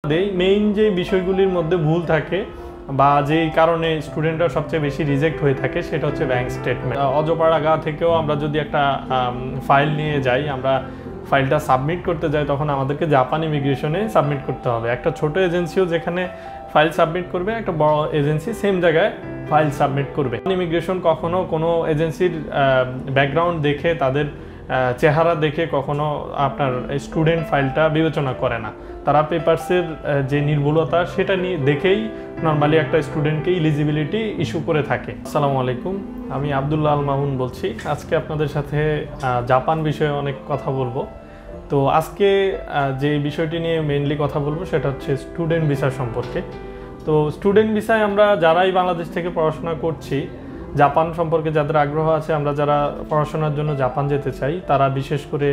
Main যে বিষয়গুলির মধ্যে ভুল থাকে বা যেই কারণে স্টুডেন্টরা সবচেয়ে বেশি রিজেক্ট হয়ে থাকে সেটা হচ্ছে ব্যাংক স্টেটমেন্ট। অজপাড়াগা থেকেও আমরা যদি একটা ফাইল নিয়ে যাই, আমরা ফাইলটা সাবমিট করতে যাই, তখন আমাদেরকে জাপান ইমিগ্রেশনে সাবমিট করতে হবে। একটা ছোট এজেন্সিও যেখানে ফাইল সাবমিট করবে, একটা বড় এজেন্সি সেম জায়গায় ফাইল সাবমিট করবে। ইমিগ্রেশন কখনো কোনো এজেন্সির ব্যাকগ্রাউন্ড দেখে, তাদের চেহারা দেখে কখনো আপনার স্টুডেন্ট ফাইলটা বিবেচনা করে না। তারা পেপারসের যে নির্ভুলতা সেটা নিয়ে দেখেই নর্মালি একটা স্টুডেন্টকে ইলিজিবিলিটি ইস্যু করে থাকে। আসসালামু আলাইকুম, আমি আব্দুল্লাহ আল মামুন বলছি। আজকে আপনাদের সাথে জাপান বিষয়ে অনেক কথা বলবো। তো আজকে যে বিষয়টি নিয়ে মেইনলি কথা বলবো সেটা হচ্ছে স্টুডেন্ট ভিসা সম্পর্কে। তো স্টুডেন্ট ভিসায় আমরা যারাই বাংলাদেশ থেকে পড়াশোনা করছি, জাপান সম্পর্কে যাদের আগ্রহ আছে, আমরা যারা পড়াশোনার জন্য জাপান যেতে চাই, তারা বিশেষ করে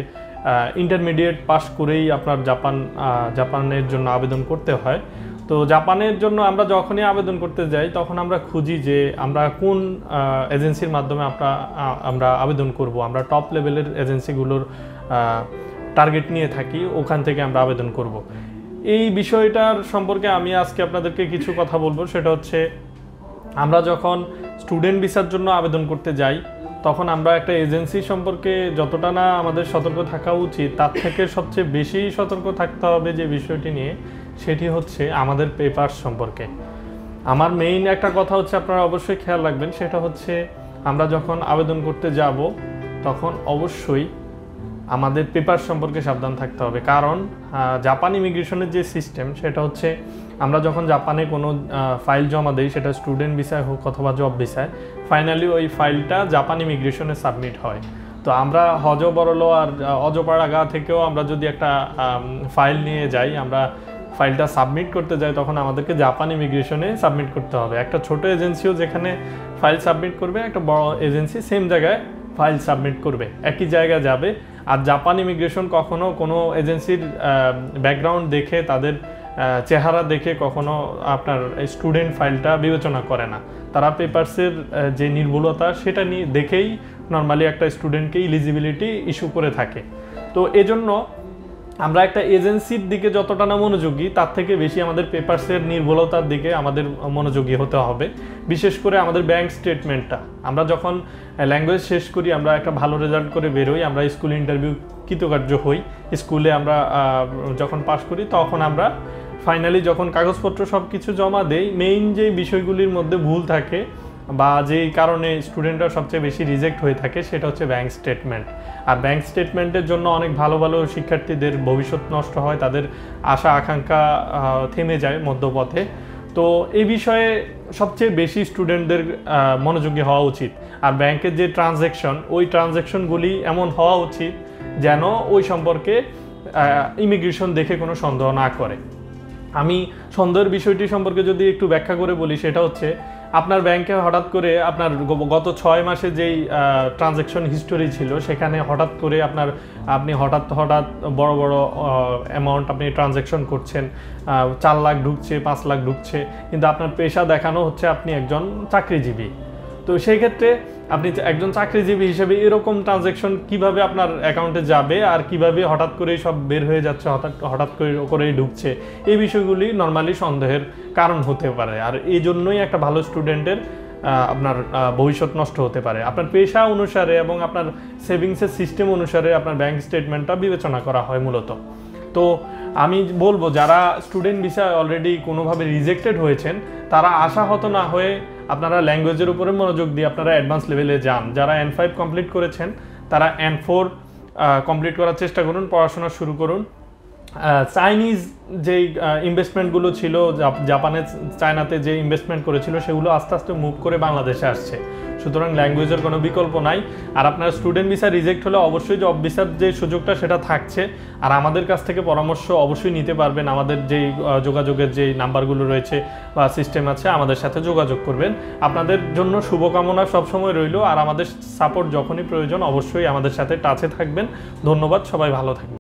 ইন্টারমিডিয়েট পাস করেই আপনার জাপানের জন্য আবেদন করতে হয়। তো জাপানের জন্য আমরা যখনই আবেদন করতে যাই, তখন আমরা খুঁজি যে আমরা কোন এজেন্সির মাধ্যমে আমরা আবেদন করব। আমরা টপ লেভেলের এজেন্সিগুলোর টার্গেট নিয়ে থাকি, ওখান থেকে আমরা আবেদন করব। এই বিষয়টার সম্পর্কে আমি আজকে আপনাদেরকে কিছু কথা বলবো। সেটা হচ্ছে, আমরা যখন স্টুডেন্ট ভিসার জন্য আবেদন করতে যাই, তখন আমরা একটা এজেন্সি সম্পর্কে যতটা না আমাদের সতর্ক থাকা উচিত, তার থেকে সবচেয়ে বেশি সতর্ক থাকতে হবে যে বিষয়টি নিয়ে, সেটি হচ্ছে আমাদের পেপারস সম্পর্কে। আমার মেইন একটা কথা হচ্ছে, আপনারা অবশ্যই খেয়াল রাখবেন, সেটা হচ্ছে আমরা যখন আবেদন করতে যাব, তখন অবশ্যই আমাদের পেপার সম্পর্কে সাবধান থাকতে হবে। কারণ জাপান ইমিগ্রেশনের যে সিস্টেম, সেটা হচ্ছে আমরা যখন জাপানে কোনো ফাইল জমা দিই, সেটা স্টুডেন্ট ভিসায় হোক অথবা জব ভিসায়, ফাইনালি ওই ফাইলটা জাপান ইমিগ্রেশনে সাবমিট হয়। তো আমরা হজবরলো আর অজপাড়াগা থেকেও আমরা যদি একটা ফাইল নিয়ে যাই, আমরা ফাইলটা সাবমিট করতে যাই, তখন আমাদেরকে জাপান ইমিগ্রেশনে সাবমিট করতে হবে। একটা ছোট এজেন্সিও যেখানে ফাইল সাবমিট করবে, একটা বড় এজেন্সি সেম জায়গায় ফাইল সাবমিট করবে, একই জায়গায় যাবে। আর জাপান ইমিগ্রেশন কখনো কোনো এজেন্সির ব্যাকগ্রাউন্ড দেখে, তাদের চেহারা দেখে কখনো আপনার স্টুডেন্ট ফাইলটা বিবেচনা করে না। তারা পেপারসের যে নির্ভুলতা সেটা নিয়ে দেখেই নর্মালি একটা স্টুডেন্টকে ইলিজিবিলিটি ইস্যু করে থাকে। তো এজন্য আমরা একটা এজেন্সির দিকে যতটা না মনোযোগী, তার থেকে বেশি আমাদের পেপারসের নির্ভুলতার দিকে আমাদের মনোযোগী হতে হবে। বিশেষ করে আমাদের ব্যাংক স্টেটমেন্টটা, আমরা যখন ল্যাঙ্গুয়েজ শেষ করি, আমরা একটা ভালো রেজাল্ট করে বেরোই, আমরা স্কুল ইন্টারভিউ কৃতকার্য হই, স্কুলে আমরা যখন পাস করি, তখন আমরা ফাইনালি যখন কাগজপত্র সব কিছু জমা দেই, মেইন যে বিষয়গুলির মধ্যে ভুল থাকে বা যেই কারণে স্টুডেন্টরা সবচেয়ে বেশি রিজেক্ট হয়ে থাকে, সেটা হচ্ছে ব্যাংক স্টেটমেন্ট। আর ব্যাংক স্টেটমেন্টের জন্য অনেক ভালো ভালো শিক্ষার্থীদের ভবিষ্যৎ নষ্ট হয়, তাদের আশা আকাঙ্ক্ষা থেমে যায় মধ্যপথে। তো এই বিষয়ে সবচেয়ে বেশি স্টুডেন্টদের মনোযোগী হওয়া উচিত। আর ব্যাংকের যে ট্রানজ্যাকশন, ওই ট্রানজ্যাকশনগুলি এমন হওয়া উচিত যেন ওই সম্পর্কে ইমিগ্রেশন দেখে কোনো সন্দেহ না করে। আমি সন্দেহের বিষয়টি সম্পর্কে যদি একটু ব্যাখ্যা করে বলি, সেটা হচ্ছে আপনার ব্যাংকে হঠাৎ করে আপনার গত 6 মাসে যেই ট্রানজ্যাকশন হিস্টোরি ছিল, সেখানে হঠাৎ করে আপনি হঠাৎ বড় বড় অ্যামাউন্ট আপনি ট্রানজ্যাকশন করছেন, 4 লাখ ঢুকছে, 5 লাখ ঢুকছে, কিন্তু আপনার পেশা দেখানো হচ্ছে আপনি একজন চাকরিজীবী। তো সেই ক্ষেত্রে আপনি একজন চাকরিজীবী হিসেবে এরকম ট্রানজ্যাকশন কিভাবে আপনার অ্যাকাউন্টে যাবে, আর কিভাবে হঠাৎ করেই সব বের হয়ে যাচ্ছে, হঠাৎ করেই ঢুকছে, এই বিষয়গুলি নর্মালি সন্দেহের কারণ হতে পারে। আর এই জন্যই একটা ভালো স্টুডেন্টের আপনার ভবিষ্যৎ নষ্ট হতে পারে। আপনার পেশা অনুসারে এবং আপনার সেভিংসের সিস্টেম অনুসারে আপনার ব্যাংক স্টেটমেন্টটা বিবেচনা করা হয় মূলত। তো আমি বলবো, যারা স্টুডেন্ট ভিসা অলরেডি কোনোভাবে রিজেক্টেড হয়েছেন, তারা আশাহত না হয়ে আপনারা ল্যাঙ্গুয়েজের উপরে মনোযোগ দিয়ে আপনারা অ্যাডভান্স লেভেলে যান। যারা N5 কমপ্লিট করেছেন, তারা N4 কমপ্লিট করার চেষ্টা করুন, পড়াশোনা শুরু করুন। চাইনিজ যেই ইনভেস্টমেন্টগুলো ছিল, চায়নাতে যে ইনভেস্টমেন্ট করেছিল, সেগুলো আস্তে আস্তে মুভ করে বাংলাদেশে আসছে। সুতরাং ল্যাঙ্গুয়েজের কোনো বিকল্প নাই। আর আপনার স্টুডেন্ট ভিসা রিজেক্ট হলে অবশ্যই জব ভিসার যে সুযোগটা, সেটা থাকছে। আর আমাদের কাছ থেকে পরামর্শ অবশ্যই নিতে পারবেন। আমাদের যেই যোগাযোগের যেই নাম্বারগুলো রয়েছে বা সিস্টেম আছে, আমাদের সাথে যোগাযোগ করবেন। আপনাদের জন্য শুভকামনা সবসময় রইল। আর আমাদের সাপোর্ট যখনই প্রয়োজন, অবশ্যই আমাদের সাথে টাচে থাকবেন। ধন্যবাদ, সবাই ভালো থাকবেন।